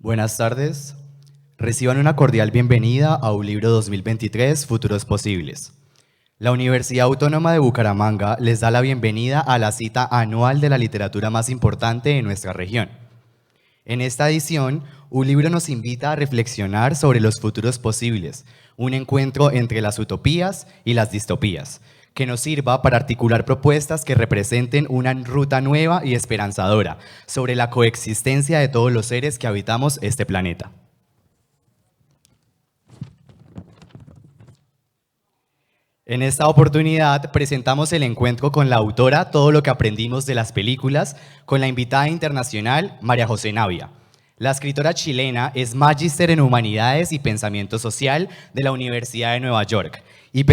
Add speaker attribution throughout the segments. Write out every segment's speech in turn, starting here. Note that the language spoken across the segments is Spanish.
Speaker 1: Buenas tardes. Reciban una cordial bienvenida a ULibro 2023, Futuros Posibles. La Universidad Autónoma de Bucaramanga les da la bienvenida a la cita anual de la literatura más importante de nuestra región. En esta edición, ULibro nos invita a reflexionar sobre los futuros posibles, un encuentro entre las utopías y las distopías, que nos sirva para articular propuestas que representen una ruta nueva y esperanzadora sobre la coexistencia de todos los seres que habitamos este planeta. En esta oportunidad presentamos el encuentro con la autora Todo lo que aprendimos de las películas, con la invitada internacional María José Navia. La escritora chilena es magíster en Humanidades y Pensamiento Social de la Universidad de Nueva York y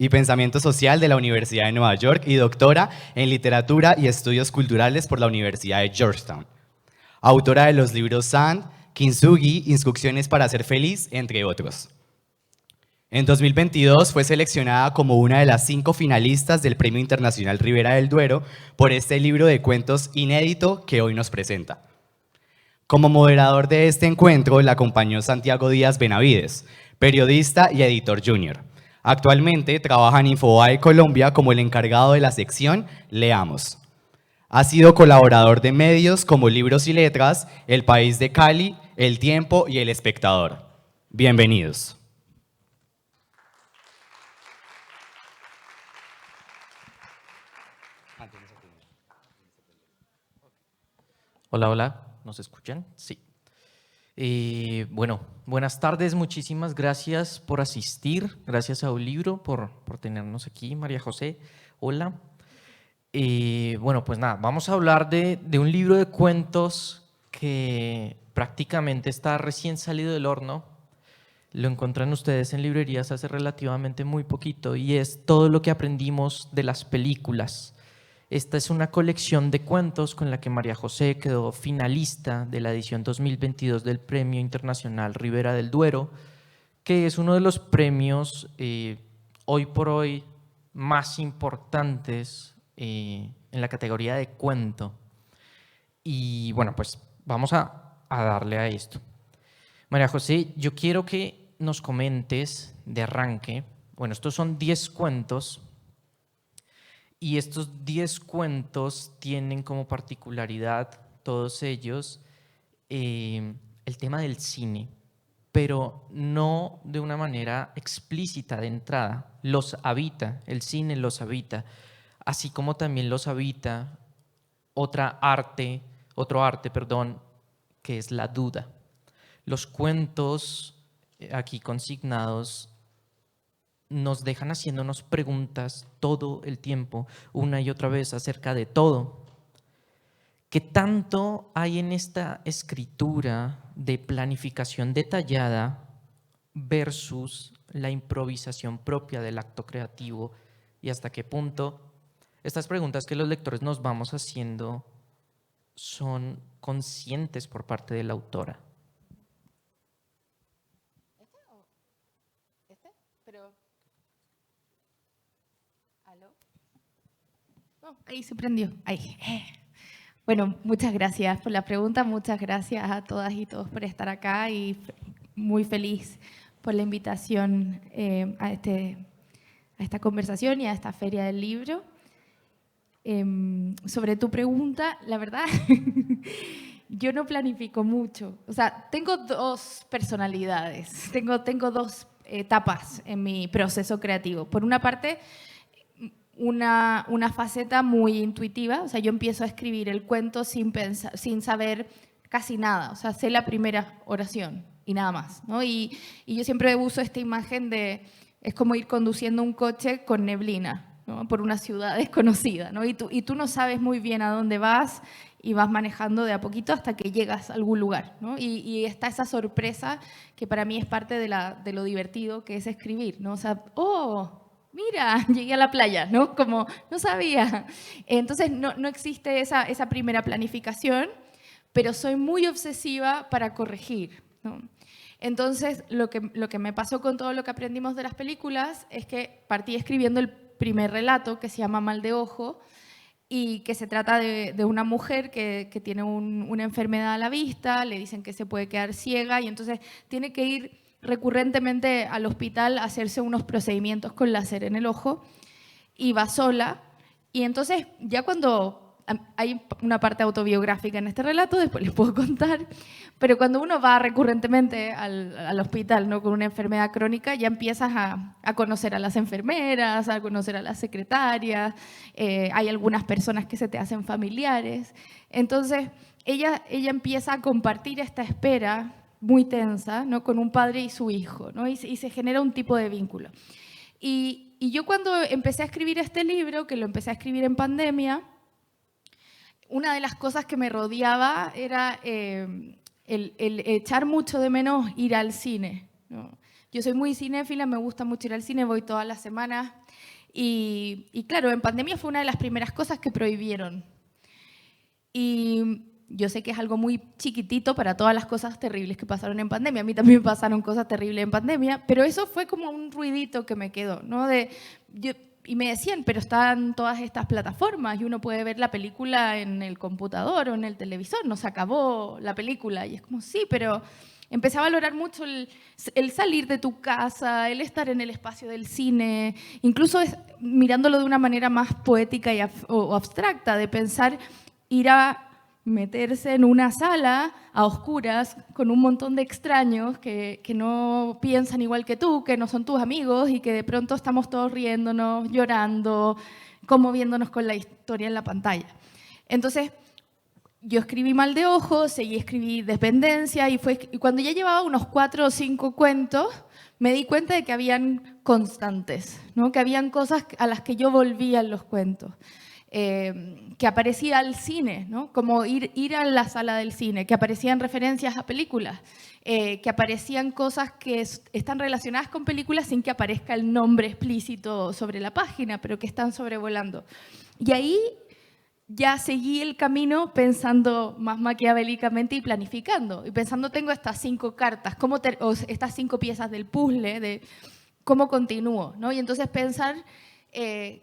Speaker 1: Pensamiento Social de la Universidad de Nueva York y doctora en Literatura y Estudios Culturales por la Universidad de Georgetown. Autora de los libros Sand, Kintsugi, Instrucciones para ser feliz, entre otros. En 2022 fue seleccionada como una de las 5 finalistas del Premio Internacional Ribera del Duero por este libro de cuentos inédito que hoy nos presenta. Como moderador de este encuentro la acompañó Santiago Díaz Benavides, periodista y editor junior. Actualmente trabaja en Infobae Colombia como el encargado de la sección Leamos. Ha sido colaborador de medios como Libros y Letras, El País de Cali, El Tiempo y El Espectador. Bienvenidos.
Speaker 2: Hola, hola, ¿nos escuchan? Sí. Bueno, buenas tardes, muchísimas gracias por asistir, gracias a ULibro por tenernos aquí, María José, hola. Bueno, pues nada, vamos a hablar de un libro de cuentos que prácticamente está recién salido del horno. Lo encuentran ustedes en librerías hace relativamente muy poquito y es Todo lo que aprendimos de las películas. Esta es una colección de cuentos con la que María José quedó finalista de la edición 2022 del Premio Internacional Ribera del Duero, que es uno de los premios hoy por hoy más importantes en la categoría de cuento. Y bueno, pues vamos a darle a esto. María José, yo quiero que nos comentes de arranque, bueno, estos son 10 cuentos. Y estos 10 cuentos tienen como particularidad, todos ellos, el tema del cine, pero no de una manera explícita de entrada. Los habita, el cine los habita, así como también los habita otro arte, que es la duda. Los cuentos aquí consignados nos dejan haciéndonos preguntas todo el tiempo, una y otra vez, acerca de todo. ¿Qué tanto hay en esta escritura de planificación detallada versus la improvisación propia del acto creativo? ¿Y hasta qué punto estas preguntas que los lectores nos vamos haciendo son conscientes por parte de la autora?
Speaker 3: Oh, ahí se prendió. Ahí. Bueno, muchas gracias por la pregunta, muchas gracias a todas y todos por estar acá y muy feliz por la invitación a esta conversación y a esta Feria del Libro. Sobre tu pregunta, la verdad, yo no planifico mucho. O sea, tengo 2 personalidades, tengo 2 etapas en mi proceso creativo. Por una parte, una faceta muy intuitiva, o sea, yo empiezo a escribir el cuento sin saber casi nada, o sea, sé la primera oración y nada más, ¿no? Y yo siempre uso esta imagen es como ir conduciendo un coche con neblina, ¿no? Por una ciudad desconocida, ¿no? Y tú no sabes muy bien a dónde vas y vas manejando de a poquito hasta que llegas a algún lugar, ¿no? Y está esa sorpresa que para mí es parte de lo divertido que es escribir, ¿no? O sea, mira, llegué a la playa, ¿no? Como no sabía. Entonces no existe esa primera planificación, pero soy muy obsesiva para corregir, ¿no? Entonces lo que me pasó con todo lo que aprendimos de las películas es que partí escribiendo el primer relato, que se llama Mal de Ojo, y que se trata de una mujer que tiene una enfermedad a la vista, le dicen que se puede quedar ciega y entonces tiene que ir recurrentemente al hospital a hacerse unos procedimientos con láser en el ojo y va sola. Y entonces ya cuando hay una parte autobiográfica en este relato, después les puedo contar, pero cuando uno va recurrentemente al hospital, ¿no?, con una enfermedad crónica, ya empiezas a conocer a las enfermeras, a conocer a las secretarias, hay algunas personas que se te hacen familiares. Entonces ella empieza a compartir esta espera muy tensa, ¿no?, con un padre y su hijo, ¿no?, y se genera un tipo de vínculo. Y yo cuando empecé a escribir este libro, que lo empecé a escribir en pandemia, una de las cosas que me rodeaba era el echar mucho de menos ir al cine, ¿no? Yo soy muy cinéfila, me gusta mucho ir al cine, voy todas las semanas. Y claro, en pandemia fue una de las primeras cosas que prohibieron. Y yo sé que es algo muy chiquitito para todas las cosas terribles que pasaron en pandemia. A mí también pasaron cosas terribles en pandemia, pero eso fue como un ruidito que me quedó, ¿no? Y me decían, pero están todas estas plataformas y uno puede ver la película en el computador o en el televisor, no se acabó la película. Y es como, sí, pero empecé a valorar mucho el salir de tu casa, el estar en el espacio del cine, incluso mirándolo de una manera más poética o abstracta, de pensar ir a meterse en una sala a oscuras con un montón de extraños que no piensan igual que tú, que no son tus amigos y que de pronto estamos todos riéndonos, llorando, conmoviéndonos con la historia en la pantalla. Entonces, yo escribí Mal de Ojo, escribí Dependencia y cuando ya llevaba unos 4 o 5 cuentos, me di cuenta de que habían constantes, ¿no?, que habían cosas a las que yo volvía en los cuentos. Que aparecía al cine, ¿no?, como ir a la sala del cine, que aparecían referencias a películas, que aparecían cosas que están relacionadas con películas sin que aparezca el nombre explícito sobre la página, pero que están sobrevolando. Y ahí ya seguí el camino pensando más maquiavélicamente y planificando. Y pensando, tengo estas 5 cartas, o estas 5 piezas del puzzle, de cómo continúo, ¿no? Y entonces pensar...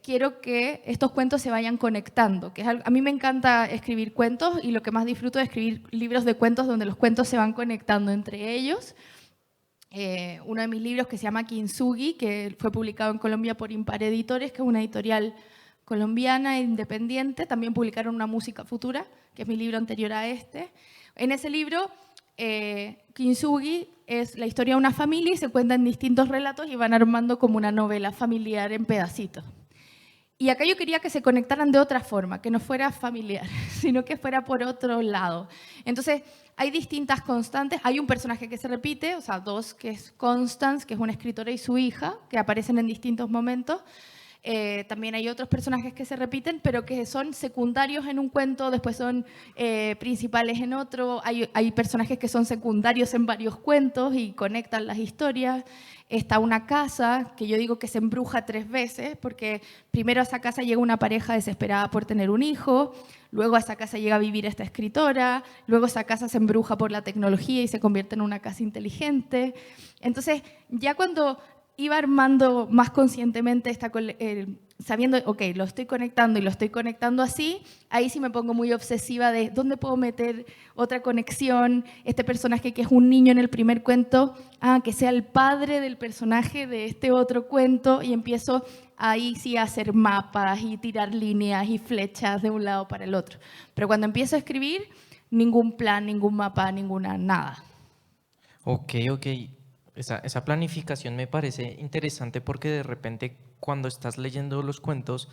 Speaker 3: quiero que estos cuentos se vayan conectando. A mí me encanta escribir cuentos y lo que más disfruto es escribir libros de cuentos donde los cuentos se van conectando entre ellos. Uno de mis libros que se llama Kintsugi, que fue publicado en Colombia por Impar Editores, que es una editorial colombiana e independiente. También publicaron Una música futura, que es mi libro anterior a este. En ese libro, Kintsugi es la historia de una familia y se cuentan distintos relatos y van armando como una novela familiar en pedacitos. Y acá yo quería que se conectaran de otra forma, que no fuera familiar, sino que fuera por otro lado. Entonces, hay distintas constantes. Hay un personaje que se repite, o sea, 2, que es Constance, que es una escritora y su hija, que aparecen en distintos momentos. También hay otros personajes que se repiten, pero que son secundarios en un cuento, después son principales en otro. Hay personajes que son secundarios en varios cuentos y conectan las historias. Está una casa que yo digo que se embruja 3 veces, porque primero a esa casa llega una pareja desesperada por tener un hijo, luego a esa casa llega a vivir esta escritora, luego esa casa se embruja por la tecnología y se convierte en una casa inteligente. Entonces, ya cuando iba armando más conscientemente sabiendo, ok, lo estoy conectando y lo estoy conectando así, ahí sí me pongo muy obsesiva de dónde puedo meter otra conexión, este personaje que es un niño en el primer cuento, que sea el padre del personaje de este otro cuento, y empiezo ahí sí a hacer mapas y tirar líneas y flechas de un lado para el otro. Pero cuando empiezo a escribir, ningún plan, ningún mapa, nada.
Speaker 2: Ok. Esa planificación me parece interesante porque de repente cuando estás leyendo los cuentos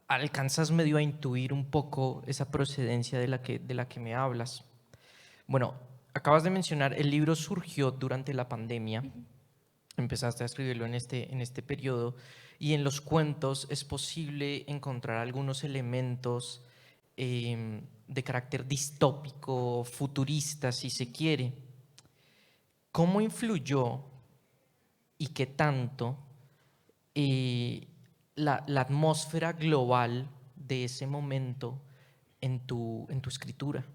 Speaker 2: alcanzas medio a intuir un poco esa procedencia de la que me hablas. Bueno, acabas de mencionar, el libro surgió durante la pandemia, empezaste a escribirlo en este periodo, y en los cuentos es posible encontrar algunos elementos de carácter distópico, futurista, si se quiere. ¿Cómo influyó y qué tanto la atmósfera global de ese momento en tu escritura?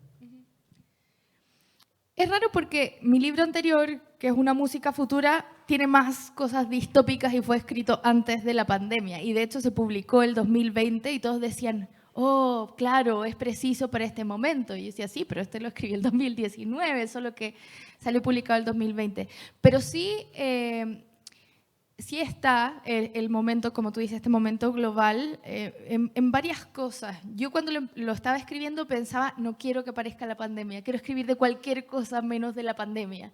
Speaker 3: Es raro porque mi libro anterior, que es Una música futura, tiene más cosas distópicas y fue escrito antes de la pandemia. Y de hecho se publicó el 2020 y todos decían, oh, claro, es preciso para este momento. Y yo decía, sí, pero este lo escribí el 2019, solo que salió publicado el 2020. Pero sí, sí está el momento, como tú dices, este momento global en varias cosas. Yo cuando lo estaba escribiendo pensaba, no quiero que aparezca la pandemia, quiero escribir de cualquier cosa menos de la pandemia.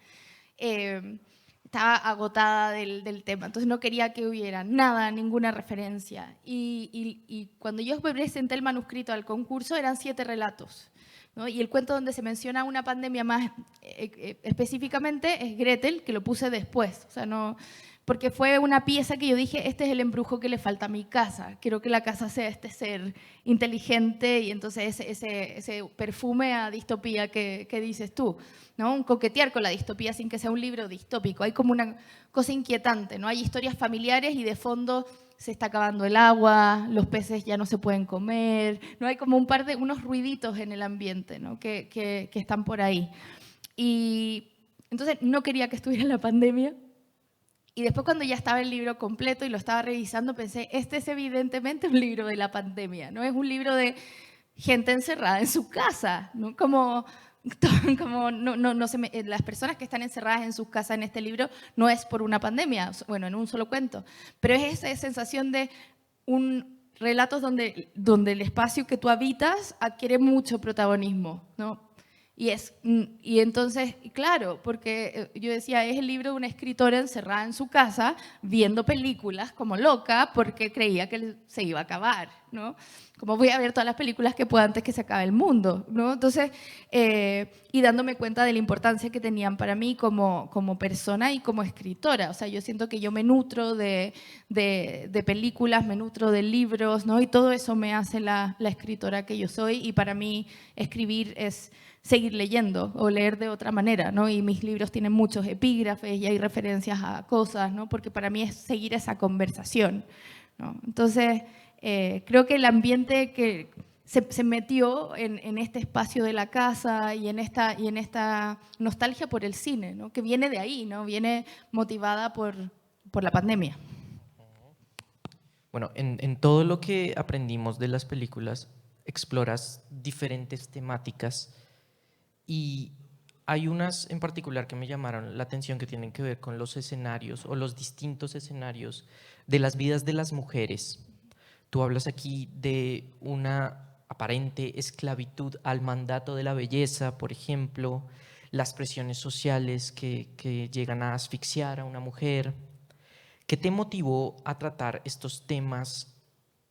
Speaker 3: Estaba agotada del tema, entonces no quería que hubiera nada, ninguna referencia. Y cuando yo presenté el manuscrito al concurso eran 7 relatos, ¿no? Y el cuento donde se menciona una pandemia más específicamente es Gretel, que lo puse después, o sea, no, porque fue una pieza que yo dije, este es el embrujo que le falta a mi casa, quiero que la casa sea este ser inteligente y entonces ese perfume a distopía que dices tú, ¿no? Un coquetear con la distopía sin que sea un libro distópico, hay como una cosa inquietante, ¿no? Hay historias familiares y de fondo se está acabando el agua, los peces ya no se pueden comer, ¿no? Hay como unos ruiditos en el ambiente, ¿no? que están por ahí. Y entonces no quería que estuviera la pandemia. Y después cuando ya estaba el libro completo y lo estaba revisando, pensé, este es evidentemente un libro de la pandemia, ¿no? Es un libro de gente encerrada en su casa, ¿no? Como las personas que están encerradas en sus casas en este libro no es por una pandemia, bueno, en un solo cuento, pero es esa sensación de relatos donde el espacio que tú habitas adquiere mucho protagonismo, ¿no? Y entonces, claro, porque yo decía, es el libro de una escritora encerrada en su casa viendo películas como loca porque creía que se iba a acabar, ¿no? Como voy a ver todas las películas que pueda antes que se acabe el mundo, ¿no? Entonces, y dándome cuenta de la importancia que tenían para mí como persona y como escritora. O sea, yo siento que yo me nutro de películas, me nutro de libros, ¿no? Y todo eso me hace la escritora que yo soy. Y para mí escribir es seguir leyendo o leer de otra manera, ¿no? Y mis libros tienen muchos epígrafes y hay referencias a cosas, ¿no? Porque para mí es seguir esa conversación, ¿no? Entonces, creo que el ambiente que se metió en este espacio de la casa y en esta nostalgia por el cine, ¿no? Que viene de ahí, ¿no? Viene motivada por la pandemia.
Speaker 2: Bueno, en todo lo que aprendimos de las películas, exploras diferentes temáticas y hay unas en particular que me llamaron la atención que tienen que ver con los escenarios o los distintos escenarios de las vidas de las mujeres. Tú hablas aquí de una aparente esclavitud al mandato de la belleza, por ejemplo, las presiones sociales que llegan a asfixiar a una mujer. ¿Qué te motivó a tratar estos temas?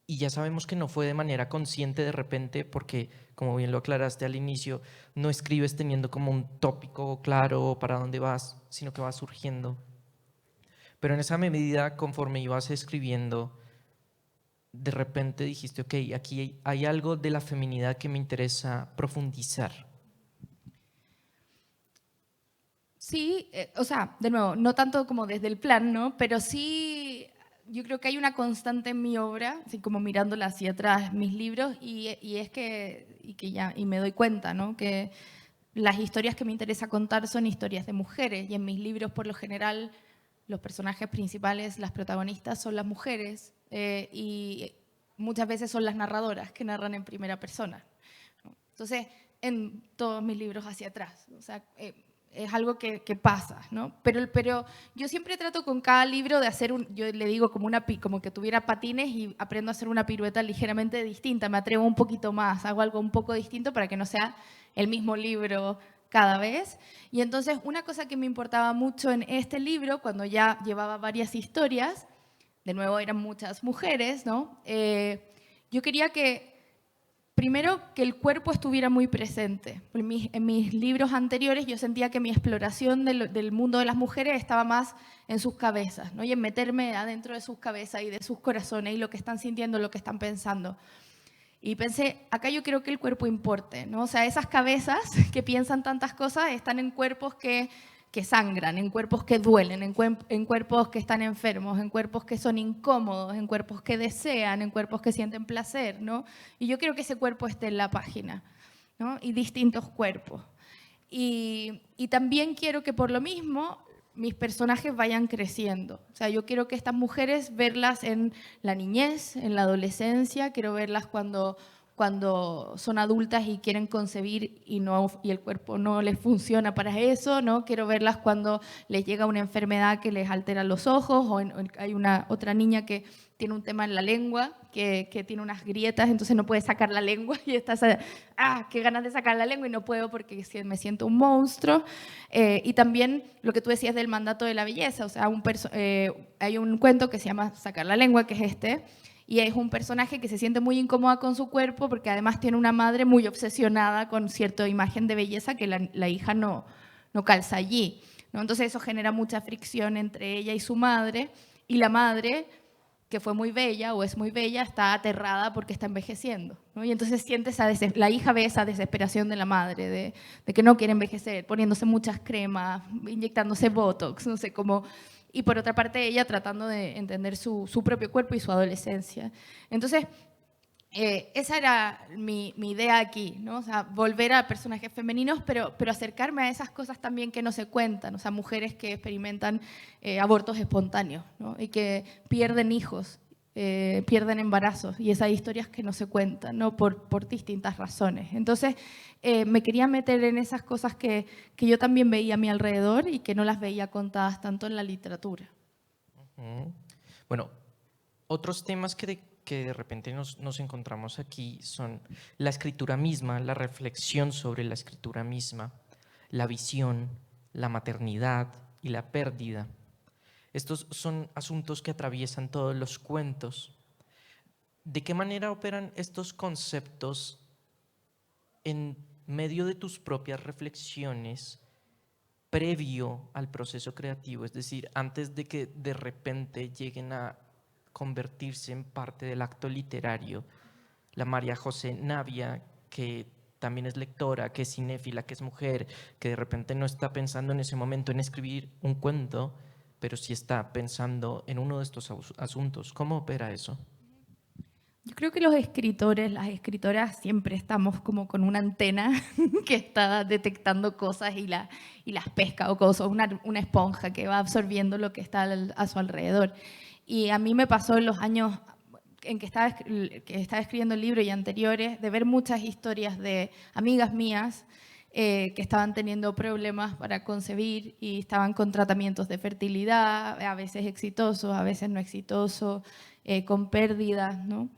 Speaker 2: Y ya sabemos que no fue de manera consciente de repente, porque como bien lo aclaraste al inicio, no escribes teniendo como un tópico claro para dónde vas, sino que va surgiendo. Pero en esa medida, conforme ibas escribiendo, de repente dijiste, ok, aquí hay algo de la feminidad que me interesa profundizar.
Speaker 3: Sí, o sea, de nuevo, no tanto como desde el plan, ¿no? Pero sí, yo creo que hay una constante en mi obra, así como mirándola hacia atrás, mis libros, y me doy cuenta, ¿no? Que las historias que me interesa contar son historias de mujeres, y en mis libros, por lo general, los personajes principales, las protagonistas, son las mujeres, y muchas veces son las narradoras que narran en primera persona, ¿no? Entonces, en todos mis libros hacia atrás, o sea, es algo que pasa, ¿no? Pero yo siempre trato con cada libro de hacer yo le digo como que tuviera patines y aprendo a hacer una pirueta ligeramente distinta, me atrevo un poquito más, hago algo un poco distinto para que no sea el mismo libro cada vez. Y entonces una cosa que me importaba mucho en este libro, cuando ya llevaba varias historias, de nuevo eran muchas mujeres, ¿no? Yo quería primero, que el cuerpo estuviera muy presente. En mis libros anteriores yo sentía que mi exploración del mundo de las mujeres estaba más en sus cabezas, ¿no? Y en meterme adentro de sus cabezas y de sus corazones y lo que están sintiendo, lo que están pensando. Y pensé, acá yo creo que el cuerpo importe, ¿no? O sea, esas cabezas que piensan tantas cosas están en cuerpos que sangran, en cuerpos que duelen, en cuerpos que están enfermos, en cuerpos que son incómodos, en cuerpos que desean, en cuerpos que sienten placer, ¿no? Y yo quiero que ese cuerpo esté en la página, ¿no? Y distintos cuerpos. Y también quiero que por lo mismo mis personajes vayan creciendo. O sea, yo quiero que estas mujeres verlas en la niñez, en la adolescencia, quiero verlas cuando cuando son adultas y quieren concebir y el cuerpo no les funciona para eso, ¿no? Quiero verlas cuando les llega una enfermedad que les altera los ojos, o hay otra niña que tiene un tema en la lengua, que tiene unas grietas, entonces no puede sacar la lengua y estás, qué ganas de sacar la lengua y no puedo porque me siento un monstruo. Y también lo que tú decías del mandato de la belleza, o sea, hay un cuento que se llama Sacar la lengua, que es este, y es un personaje que se siente muy incómoda con su cuerpo porque además tiene una madre muy obsesionada con cierta imagen de belleza que la hija no calza allí, ¿no? Entonces eso genera mucha fricción entre ella y su madre, y la madre, que fue muy bella o es muy bella, está aterrada porque está envejeciendo, ¿no? Y entonces la hija ve esa desesperación de la madre, de que no quiere envejecer, poniéndose muchas cremas, inyectándose botox, no sé cómo. Y por otra parte ella tratando de entender su propio cuerpo y su adolescencia. Entonces, esa era mi idea aquí, ¿no? O sea, volver a personajes femeninos, pero acercarme a esas cosas también que no se cuentan, o sea, mujeres que experimentan abortos espontáneos, ¿no? Y que pierden hijos, pierden embarazos, y esas historias que no se cuentan, ¿no? Por distintas razones. Entonces, me quería meter en esas cosas que yo también veía a mi alrededor y que no las veía contadas tanto en la literatura.
Speaker 2: Bueno, otros temas que de repente nos encontramos aquí son la escritura misma, la reflexión sobre la escritura misma, la visión, la maternidad y la pérdida. Estos son asuntos que atraviesan todos los cuentos. ¿De qué manera operan estos conceptos en medio de tus propias reflexiones previo al proceso creativo? Es decir, antes de que de repente lleguen a convertirse en parte del acto literario. La María José Navia, que también es lectora, que es cinéfila, que es mujer, que de repente no está pensando en ese momento en escribir un cuento, pero sí está pensando en uno de estos asuntos. ¿Cómo opera eso?
Speaker 3: Yo creo que los escritores, las escritoras, siempre estamos como con una antena que está detectando cosas y las pesca o cosas, una esponja que va absorbiendo lo que está a su alrededor. Y a mí me pasó en los años en que estaba escribiendo el libro y anteriores, de ver muchas historias de amigas mías que estaban teniendo problemas para concebir y estaban con tratamientos de fertilidad, a veces exitosos, a veces no exitosos, con pérdidas, ¿no?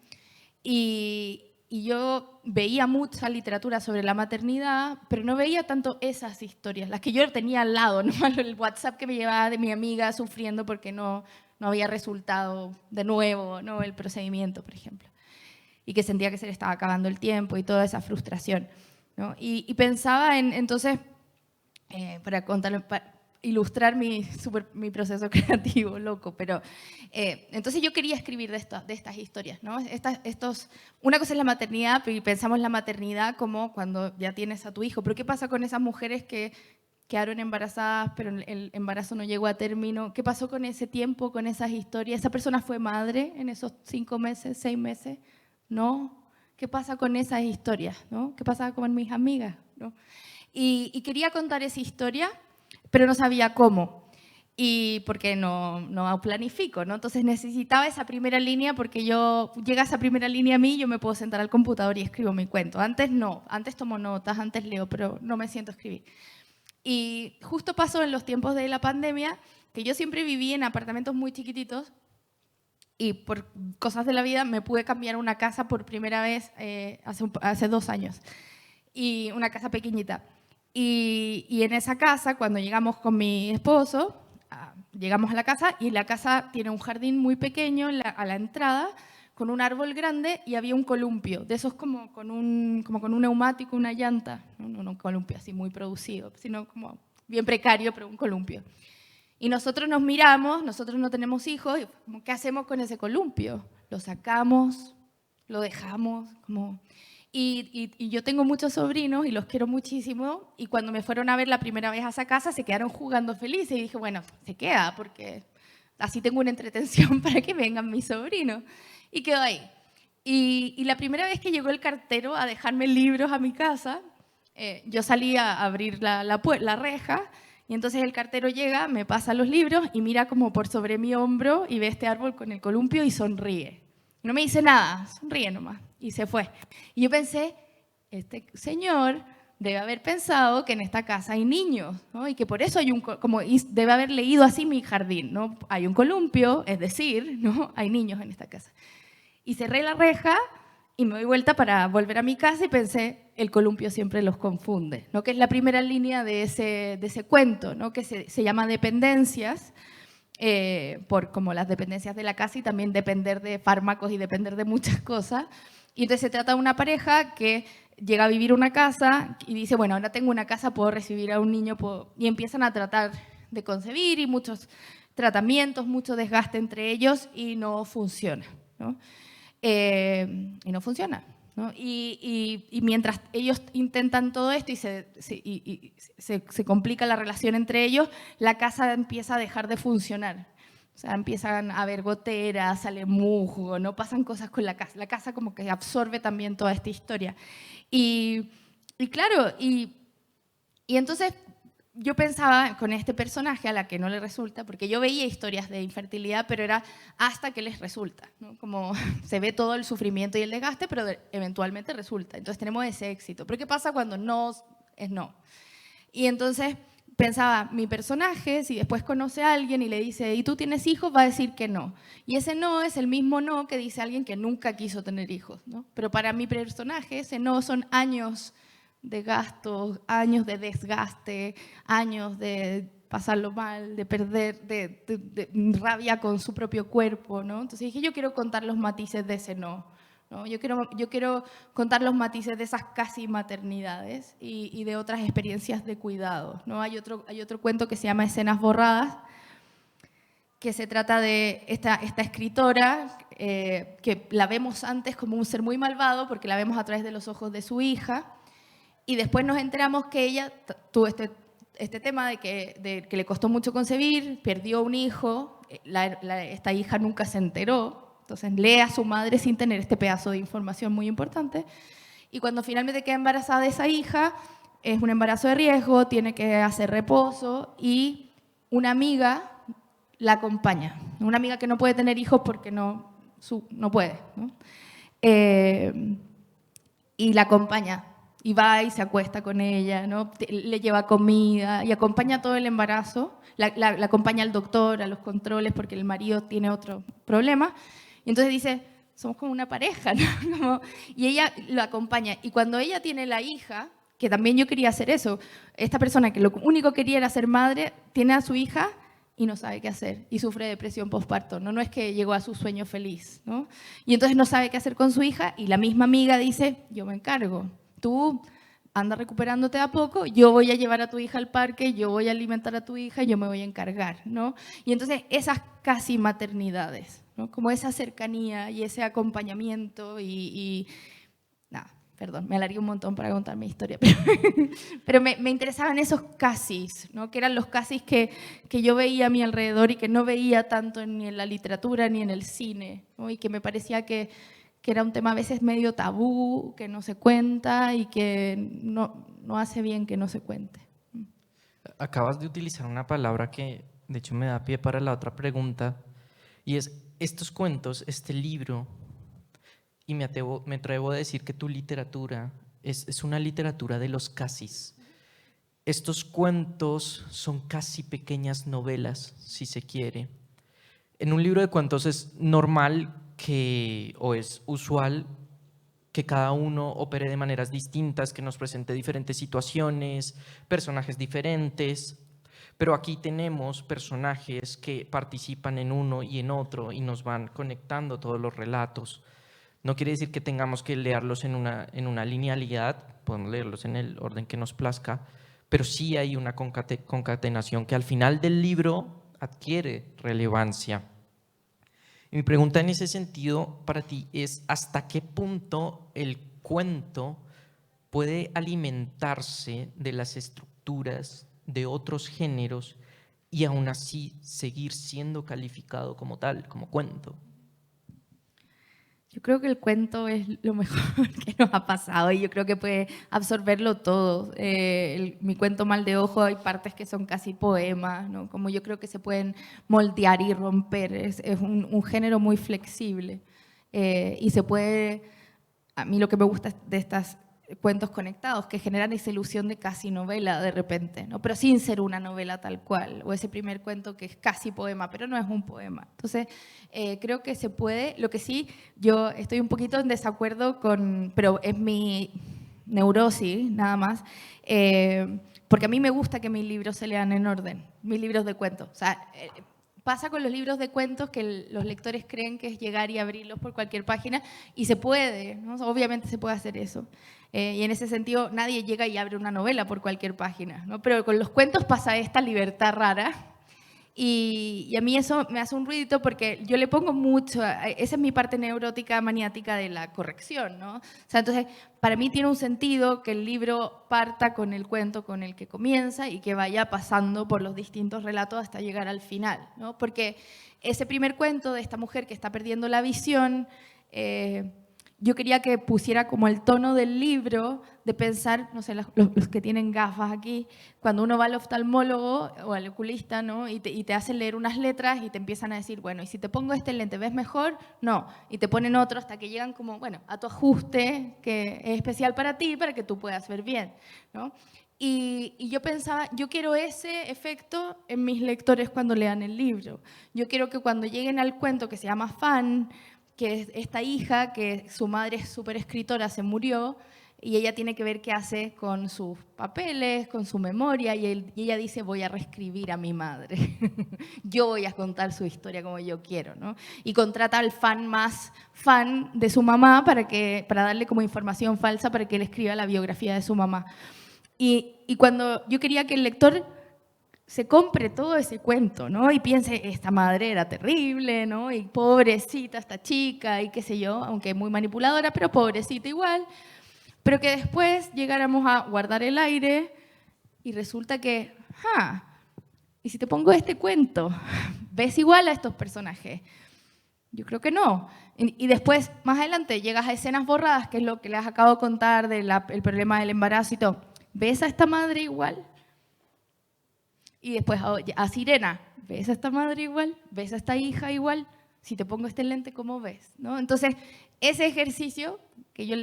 Speaker 3: Y yo veía mucha literatura sobre la maternidad, pero no veía tanto esas historias, las que yo tenía al lado, ¿no? El WhatsApp que me llevaba de mi amiga sufriendo porque no había resultado de nuevo, ¿no? El procedimiento, por ejemplo, y que sentía que se le estaba acabando el tiempo y toda esa frustración, ¿no? Y pensaba entonces, para ilustrar mi proceso creativo loco, pero entonces yo quería escribir de estas historias, ¿no? Una cosa es la maternidad, y pensamos la maternidad como cuando ya tienes a tu hijo, pero ¿qué pasa con esas mujeres que quedaron embarazadas, pero el embarazo no llegó a término? ¿Qué pasó con ese tiempo, con esas historias? ¿Esa persona fue madre en esos 5 meses, 6 meses? ¿No? ¿Qué pasa con esas historias? ¿No? ¿Qué pasa con mis amigas? ¿No? Y quería contar esa historia, pero no sabía cómo, y porque no planifico, ¿no? Entonces necesitaba esa primera línea, porque llega esa primera línea a mí, yo me puedo sentar al computador y escribo mi cuento. Antes no, antes tomo notas, antes leo, pero no me siento a escribir. Y justo pasó en los tiempos de la pandemia, que yo siempre viví en apartamentos muy chiquititos, y por cosas de la vida me pude cambiar a una casa por primera vez hace 2 años, y una casa pequeñita. Y en esa casa, cuando llegamos con mi esposo, llegamos a la casa, y la casa tiene un jardín muy pequeño a la entrada, con un árbol grande, y había un columpio, de esos como con un neumático, una llanta, no un columpio así muy producido, sino como bien precario, pero un columpio. Y nosotros nos miramos, nosotros no tenemos hijos, y ¿qué hacemos con ese columpio? ¿Lo sacamos? ¿Lo dejamos? Y yo tengo muchos sobrinos y los quiero muchísimo, y cuando me fueron a ver la primera vez a esa casa se quedaron jugando felices, y dije, bueno, se queda porque así tengo una entretención para que vengan mis sobrinos. Y quedó ahí. Y la primera vez que llegó el cartero a dejarme libros a mi casa, yo salí a abrir la reja, y entonces el cartero llega, me pasa los libros y mira como por sobre mi hombro y ve este árbol con el columpio y sonríe. No me dice nada, sonríe nomás. y se fue. Y yo pensé, este señor debe haber pensado que en esta casa hay niños, ¿no? Y que por eso hay debe haber leído así mi jardín, ¿no? Hay un columpio, es decir, ¿no? Hay niños en esta casa. Y cerré la reja y me doy vuelta para volver a mi casa y pensé, el columpio siempre los confunde, ¿no? Que es la primera línea de ese cuento, ¿no? Que se llama Dependencias, por como las dependencias de la casa y también depender de fármacos y depender de muchas cosas. Y entonces se trata de una pareja que llega a vivir a una casa y dice, bueno, ahora tengo una casa, puedo recibir a un niño, y empiezan a tratar de concebir y muchos tratamientos, mucho desgaste entre ellos y no funciona, ¿no? Y no funciona, ¿no? Y mientras ellos intentan todo esto y se complica la relación entre ellos, la casa empieza a dejar de funcionar. O sea, empiezan a haber goteras, sale musgo, ¿no? Pasan cosas con la casa. La casa como que absorbe también toda esta historia. Y claro, y entonces yo pensaba con este personaje a la que no le resulta, porque yo veía historias de infertilidad, pero era hasta que les resulta, ¿no? Como se ve todo el sufrimiento y el desgaste, pero eventualmente resulta. Entonces tenemos ese éxito. Pero ¿qué pasa cuando no es no? Y entonces pensaba, mi personaje, si después conoce a alguien y le dice, ¿y tú tienes hijos?, va a decir que no. Y ese no es el mismo no que dice alguien que nunca quiso tener hijos, ¿no? Pero para mi personaje, ese no son años de gastos, años de desgaste, años de pasarlo mal, de perder, de rabia con su propio cuerpo, ¿no? Entonces dije, yo quiero contar los matices de ese no, ¿no? Yo quiero contar los matices de esas casi maternidades y de otras experiencias de cuidado, ¿no? Hay otro cuento que se llama Escenas borradas, que se trata de esta escritora que la vemos antes como un ser muy malvado porque la vemos a través de los ojos de su hija, y después nos enteramos que ella tuvo este tema de que le costó mucho concebir, perdió un hijo, esta hija nunca se enteró, entonces lee a su madre sin tener este pedazo de información muy importante, y cuando finalmente queda embarazada de esa hija, es un embarazo de riesgo, tiene que hacer reposo, y una amiga la acompaña, una amiga que no puede tener hijos porque no puede, ¿no? Y la acompaña. Y va y se acuesta con ella, ¿no? Le lleva comida y acompaña todo el embarazo. La acompaña al doctor, a los controles, porque el marido tiene otro problema. Y entonces dice, somos como una pareja, ¿no? Y ella lo acompaña. Y cuando ella tiene la hija, que también yo quería hacer eso, esta persona que lo único que quería era ser madre, tiene a su hija y no sabe qué hacer, y sufre depresión postparto, ¿no? No es que llegó a su sueño feliz, ¿no? Y entonces no sabe qué hacer con su hija, y la misma amiga dice, yo me encargo. Tú anda recuperándote a poco, yo voy a llevar a tu hija al parque, yo voy a alimentar a tu hija, yo me voy a encargar, ¿no? Y entonces esas casi maternidades, ¿no? Como esa cercanía y ese acompañamiento nada, perdón, me alargué un montón para contar mi historia, pero me interesaban esos casis, ¿no? Que eran los casis que yo veía a mi alrededor y que no veía tanto ni en la literatura ni en el cine, ¿no? Y que me parecía que era un tema a veces medio tabú, que no se cuenta y que no hace bien que no se cuente.
Speaker 2: Acabas de utilizar una palabra que de hecho me da pie para la otra pregunta, y es estos cuentos, este libro, y me atrevo a decir que tu literatura es una literatura de los casis. Estos cuentos son casi pequeñas novelas, si se quiere. En un libro de cuentos es normal o es usual que cada uno opere de maneras distintas, que nos presente diferentes situaciones, personajes diferentes, pero aquí tenemos personajes que participan en uno y en otro y nos van conectando todos los relatos. No quiere decir que tengamos que leerlos en una linealidad, podemos leerlos en el orden que nos plazca, pero sí hay una concatenación que al final del libro adquiere relevancia. Y mi pregunta en ese sentido para ti es, ¿hasta qué punto el cuento puede alimentarse de las estructuras de otros géneros y aún así seguir siendo calificado como tal, como cuento?
Speaker 3: Yo creo que el cuento es lo mejor que nos ha pasado y yo creo que puede absorberlo todo. Mi cuento Mal de Ojo hay partes que son casi poemas, ¿no? Como yo creo que se pueden moldear y romper. Es un género muy flexible y se puede a mí lo que me gusta de estos cuentos conectados, que generan esa ilusión de casi novela de repente, ¿no? Pero sin ser una novela tal cual, o ese primer cuento que es casi poema, pero no es un poema. Entonces, creo que se puede. Lo que sí, yo estoy un poquito en desacuerdo pero es mi neurosis, nada más, porque a mí me gusta que mis libros se lean en orden, mis libros de cuentos. O sea, pasa con los libros de cuentos que los lectores creen que es llegar y abrirlos por cualquier página, y se puede, ¿no? Obviamente se puede hacer eso. Y en ese sentido, nadie llega y abre una novela por cualquier página, ¿no? Pero con los cuentos pasa esta libertad rara. Y a mí eso me hace un ruidito porque yo le pongo mucho, esa es mi parte neurótica, maniática de la corrección, ¿no? O sea, entonces, para mí tiene un sentido que el libro parta con el cuento con el que comienza y que vaya pasando por los distintos relatos hasta llegar al final, ¿no? Porque ese primer cuento de esta mujer que está perdiendo la visión, yo quería que pusiera como el tono del libro de pensar, no sé, los que tienen gafas aquí, cuando uno va al oftalmólogo o al oculista, ¿no? y te hacen leer unas letras y te empiezan a decir, bueno, ¿y si te pongo este lente, ves mejor? No. Y te ponen otro hasta que llegan como, bueno, a tu ajuste que es especial para ti, para que tú puedas ver bien, ¿no? Y yo pensaba, yo quiero ese efecto en mis lectores cuando lean el libro. Yo quiero que cuando lleguen al cuento que se llama Fan, que es esta hija, que su madre es súper escritora, se murió, y ella tiene que ver qué hace con sus papeles, con su memoria, y ella dice, voy a reescribir a mi madre. Yo voy a contar su historia como yo quiero, ¿no? Y contrata al fan más fan de su mamá para darle como información falsa para que él escriba la biografía de su mamá. Y cuando yo quería que el lector se compre todo ese cuento, ¿no? Y piense, esta madre era terrible, ¿no? Y pobrecita esta chica, y qué sé yo, aunque muy manipuladora, pero pobrecita igual. Pero que después llegáramos a guardar el aire y resulta que, ¿y si te pongo este cuento? ¿Ves igual a estos personajes? Yo creo que no. Y después, más adelante, llegas a escenas borradas, que es lo que les acabo de contar del problema del embarazo y todo. ¿Ves a esta madre igual? Y después a Sirena, ¿ves a esta madre igual? ¿Ves a esta hija igual? Si te pongo este lente, ¿cómo ves? ¿No? Entonces, ese ejercicio, que yo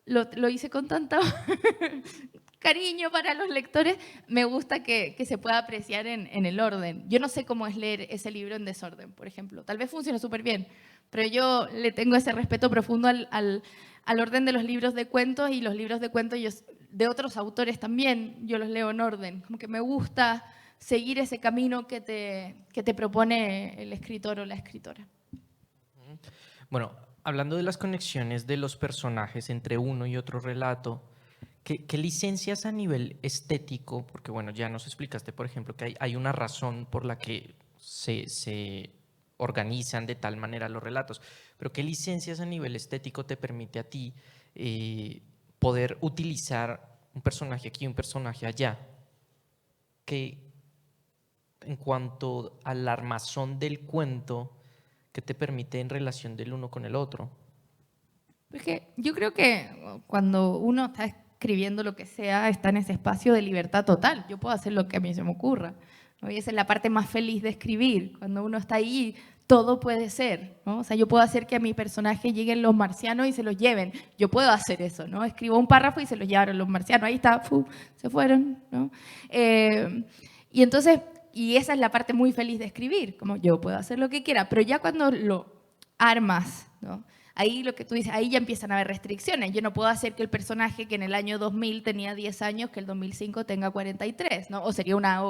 Speaker 3: lo hice con tanto cariño para los lectores, me gusta que se pueda apreciar en el orden. Yo no sé cómo es leer ese libro en desorden, por ejemplo. Tal vez funcione súper bien, pero yo le tengo ese respeto profundo al orden de los libros de cuentos, y los libros de cuentos de otros autores también, yo los leo en orden. Como que me gusta seguir ese camino que te propone el escritor o la escritora.
Speaker 2: Bueno, hablando de las conexiones de los personajes entre uno y otro relato, ¿qué licencias a nivel estético? Porque bueno, ya nos explicaste, por ejemplo, que hay una razón por la que se organizan de tal manera los relatos, pero ¿qué licencias a nivel estético te permite a ti poder utilizar un personaje aquí y un personaje allá? Que en cuanto al armazón del cuento, ¿qué te permite en relación del uno con el otro?
Speaker 3: Porque yo creo que cuando uno está escribiendo lo que sea, está en ese espacio de libertad total. Yo puedo hacer lo que a mí se me ocurra, ¿no? Y esa es la parte más feliz de escribir. Cuando uno está ahí, todo puede ser, ¿no? O sea, yo puedo hacer que a mi personaje lleguen los marcianos y se los lleven. Yo puedo hacer eso, ¿no? Escribo un párrafo y se los llevaron los marcianos. Ahí está, se fueron, ¿no? Y entonces, y esa es la parte muy feliz de escribir, como yo puedo hacer lo que quiera, pero ya cuando lo armas, ¿no? Ahí lo que tú dices, ahí ya empiezan a haber restricciones. Yo no puedo hacer que el personaje que en el año 2000 tenía 10 años, que el 2005 tenga 43, ¿no? O sería una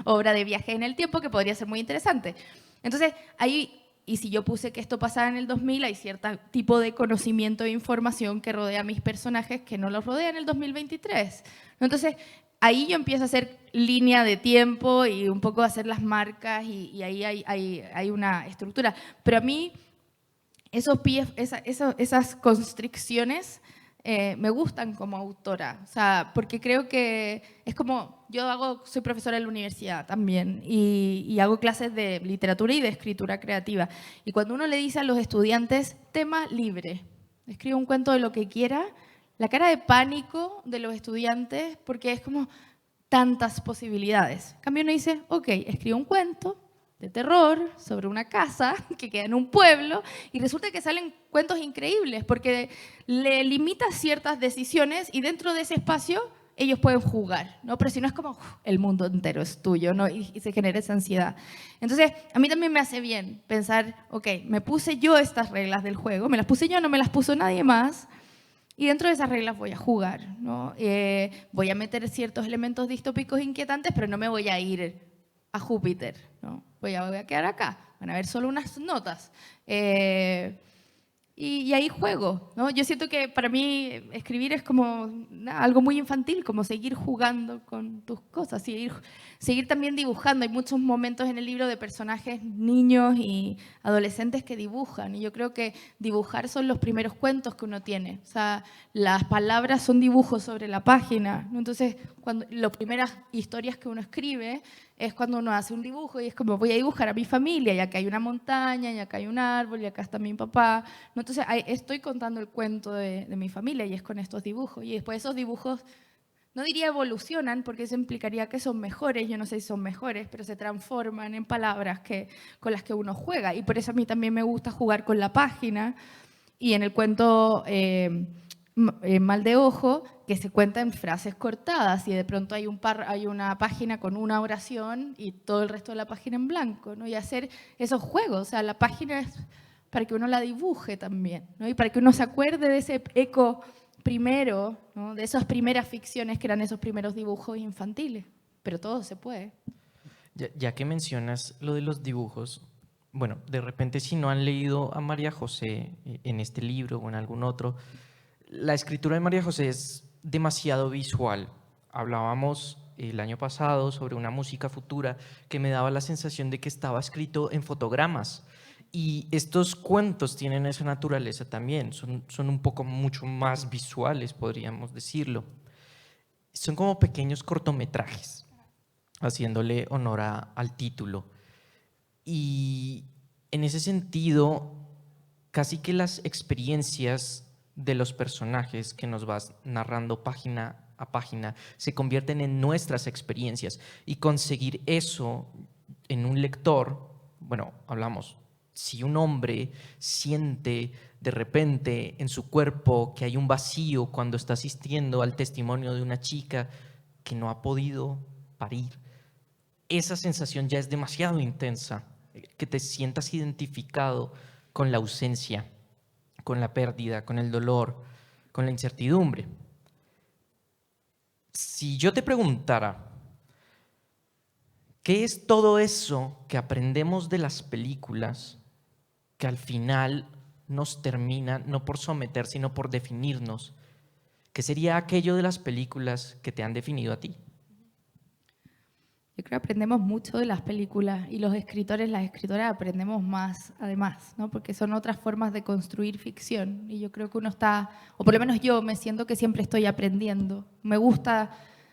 Speaker 3: obra de viaje en el tiempo que podría ser muy interesante. Entonces, ahí, y si yo puse que esto pasaba en el 2000, hay cierto tipo de conocimiento e información que rodea a mis personajes que no los rodea en el 2023. Entonces, ahí yo empiezo a hacer línea de tiempo y un poco a hacer las marcas, y ahí hay una estructura. Pero a mí esas constricciones me gustan como autora, o sea, porque creo que es como, soy profesora en la universidad también, y hago clases de literatura y de escritura creativa, y cuando uno le dice a los estudiantes, tema libre, escribe un cuento de lo que quiera, la cara de pánico de los estudiantes, porque es como tantas posibilidades. En cambio uno dice, ok, escribe un cuento, de terror sobre una casa que queda en un pueblo y resulta que salen cuentos increíbles porque le limita ciertas decisiones y dentro de ese espacio ellos pueden jugar, ¿no? Pero si no es como el mundo entero es tuyo, ¿no? Y se genera esa ansiedad. Entonces, a mí también me hace bien pensar, ok, me puse yo estas reglas del juego, me las puse yo, no me las puso nadie más, y dentro de esas reglas voy a jugar, ¿no? Voy a meter ciertos elementos distópicos inquietantes, pero no me voy a ir a Júpiter, ¿no? Voy a quedar acá, van a ver solo unas notas. Y ahí juego, ¿no? Yo siento que para mí escribir es como algo muy infantil, como seguir jugando con tus cosas, seguir también dibujando. Hay muchos momentos en el libro de personajes, niños y adolescentes que dibujan. Y yo creo que dibujar son los primeros cuentos que uno tiene. O sea, las palabras son dibujos sobre la página, ¿no? Entonces, las primeras historias que uno escribe es cuando uno hace un dibujo y es como voy a dibujar a mi familia, y acá hay una montaña, y acá hay un árbol, y acá está mi papá, ¿no? Entonces estoy contando el cuento de mi familia y es con estos dibujos. Y después esos dibujos, no diría evolucionan, porque eso implicaría que son mejores, yo no sé si son mejores, pero se transforman en palabras con las que uno juega. Y por eso a mí también me gusta jugar con la página. Y en el cuento Mal de Ojo, que se cuenta en frases cortadas y de pronto hay una página con una oración y todo el resto de la página en blanco, ¿no? Y hacer esos juegos, o sea, la página es para que uno la dibuje también, ¿no? Y para que uno se acuerde de ese eco primero, ¿no? De esas primeras ficciones que eran esos primeros dibujos infantiles, pero todo se puede.
Speaker 2: Ya que mencionas lo de los dibujos, bueno, de repente si no han leído a María José en este libro o en algún otro, la escritura de María José es demasiado visual. Hablábamos el año pasado sobre una música futura que me daba la sensación de que estaba escrito en fotogramas. Y estos cuentos tienen esa naturaleza también, son un poco mucho más visuales, podríamos decirlo. Son como pequeños cortometrajes, haciéndole honor al título. Y en ese sentido, casi que las experiencias de los personajes que nos vas narrando página a página se convierten en nuestras experiencias, y conseguir eso en un lector, bueno, hablamos, si un hombre siente de repente en su cuerpo que hay un vacío cuando está asistiendo al testimonio de una chica que no ha podido parir, esa sensación ya es demasiado intensa, que te sientas identificado con la ausencia, con la pérdida, con el dolor, con la incertidumbre. Si yo te preguntara, ¿qué es todo eso que aprendemos de las películas que al final nos termina no por someter, sino por definirnos? ¿Qué sería aquello de las películas que te han definido a ti?
Speaker 3: Yo creo que aprendemos mucho de las películas y los escritores, las escritoras aprendemos más además, ¿no? Porque son otras formas de construir ficción y yo creo que uno está, o por lo menos yo me siento que siempre estoy aprendiendo. Me gusta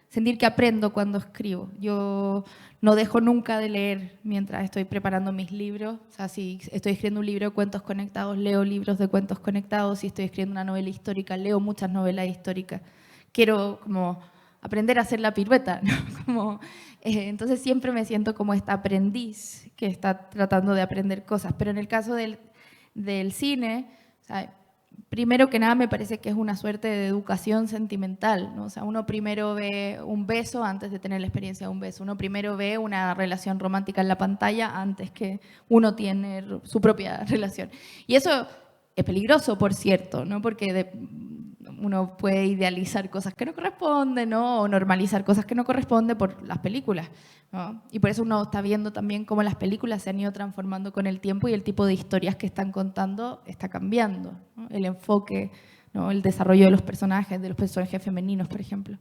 Speaker 3: sentir que aprendo cuando escribo. Yo no dejo nunca de leer mientras estoy preparando mis libros. O sea, si estoy escribiendo un libro de cuentos conectados, leo libros de cuentos conectados. Si estoy escribiendo una novela histórica, leo muchas novelas históricas. Quiero como aprender a hacer la pirueta, ¿no? Entonces siempre me siento como esta aprendiz que está tratando de aprender cosas. Pero en el caso del cine, o sea, primero que nada me parece que es una suerte de educación sentimental, ¿no? O sea, uno primero ve un beso antes de tener la experiencia de un beso. Uno primero ve una relación romántica en la pantalla antes que uno tiene su propia relación. Y eso es peligroso, por cierto, ¿no? Porque uno puede idealizar cosas que no corresponden, ¿no? O normalizar cosas que no corresponden por las películas, ¿no? Y por eso uno está viendo también cómo las películas se han ido transformando con el tiempo y el tipo de historias que están contando está cambiando, ¿no? El enfoque, ¿no? El desarrollo de los personajes femeninos, por ejemplo.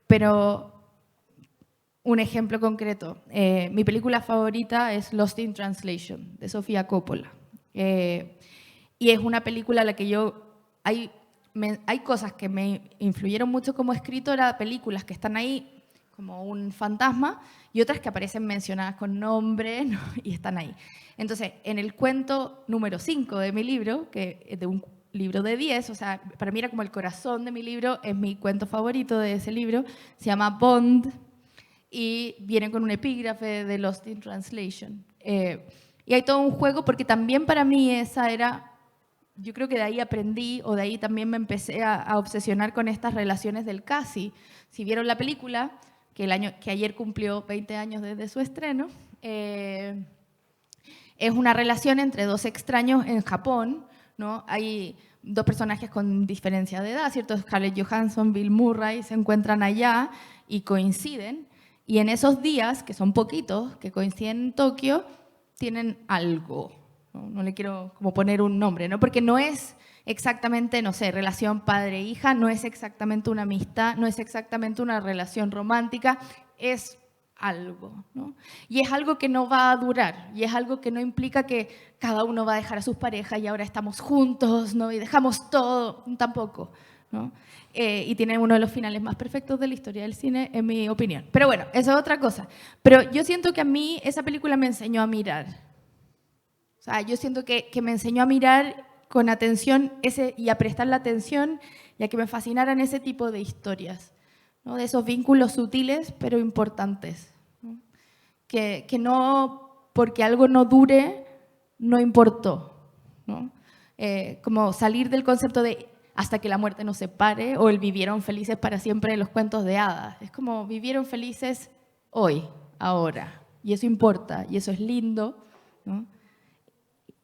Speaker 3: Pero un ejemplo concreto, mi película favorita es Lost in Translation, de Sofía Coppola. Y es una película a la que yo... Hay cosas que me influyeron mucho como escritora, películas que están ahí como un fantasma y otras que aparecen mencionadas con nombre, ¿no? Y están ahí. Entonces, en el cuento número 5 de mi libro, que es de un libro de 10, o sea, para mí era como el corazón de mi libro, es mi cuento favorito de ese libro, se llama Bond, y viene con un epígrafe de Lost in Translation. Y hay todo un juego, porque también para mí esa era, yo creo que de ahí aprendí, o de ahí también me empecé a obsesionar con estas relaciones del casi. Si vieron la película, que ayer cumplió 20 años desde su estreno, es una relación entre dos extraños en Japón, ¿no? Hay dos personajes con diferencia de edad, ¿cierto? Scarlett Johansson, Bill Murray, se encuentran allá y coinciden. Y en esos días, que son poquitos, que coinciden en Tokio, tienen algo. No le quiero como poner un nombre, ¿no? Porque no es exactamente, no sé, relación padre-hija, no es exactamente una amistad, no es exactamente una relación romántica, es algo, ¿no? Y es algo que no va a durar, y es algo que no implica que cada uno va a dejar a sus parejas y ahora estamos juntos, ¿no? Y dejamos todo, tampoco, ¿no? Y tiene uno de los finales más perfectos de la historia del cine, en mi opinión. Pero bueno, eso es otra cosa. Pero yo siento que a mí esa película me enseñó a mirar. O sea, yo siento que me enseñó a mirar con atención y a prestar la atención y a que me fascinaran ese tipo de historias, ¿no? De esos vínculos sutiles pero importantes, ¿no? Que no, porque algo no dure, no importó, ¿no? Como salir del concepto de hasta que la muerte nos separe o el vivieron felices para siempre en los cuentos de hadas. Es como vivieron felices hoy, ahora, y eso importa, y eso es lindo, ¿no?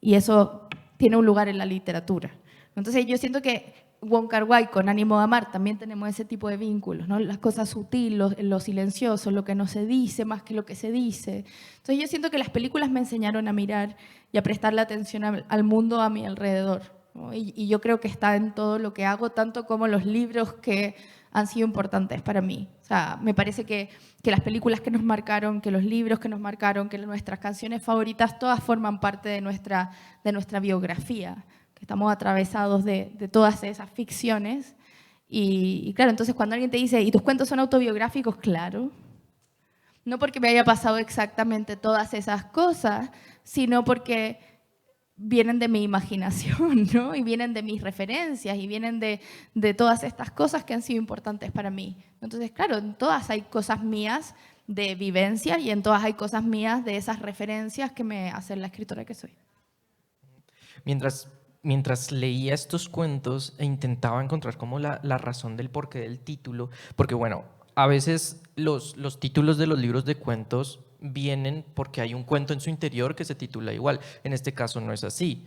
Speaker 3: Y eso tiene un lugar en la literatura. Entonces yo siento que Wong Kar-wai con Ánimo de Amar también tenemos ese tipo de vínculos, ¿no? Las cosas sutiles, lo silencioso, lo que no se dice más que lo que se dice. Entonces yo siento que las películas me enseñaron a mirar y a prestarle atención al mundo a mi alrededor, ¿no? Y yo creo que está en todo lo que hago, tanto como los libros que han sido importantes para mí. O sea, me parece que las películas que nos marcaron, que los libros que nos marcaron, que nuestras canciones favoritas, todas forman parte de nuestra biografía, que estamos atravesados de todas esas ficciones. Y claro, entonces cuando alguien te dice, ¿y tus cuentos son autobiográficos? Claro. No porque me haya pasado exactamente todas esas cosas, sino porque vienen de mi imaginación, ¿no? Y vienen de mis referencias y vienen de todas estas cosas que han sido importantes para mí. Entonces, claro, en todas hay cosas mías de vivencia y en todas hay cosas mías de esas referencias que me hacen la escritora que soy.
Speaker 2: Mientras leía estos cuentos e intentaba encontrar como la razón del porqué del título, porque bueno, a veces los títulos de los libros de cuentos vienen porque hay un cuento en su interior que se titula igual. En este caso no es así.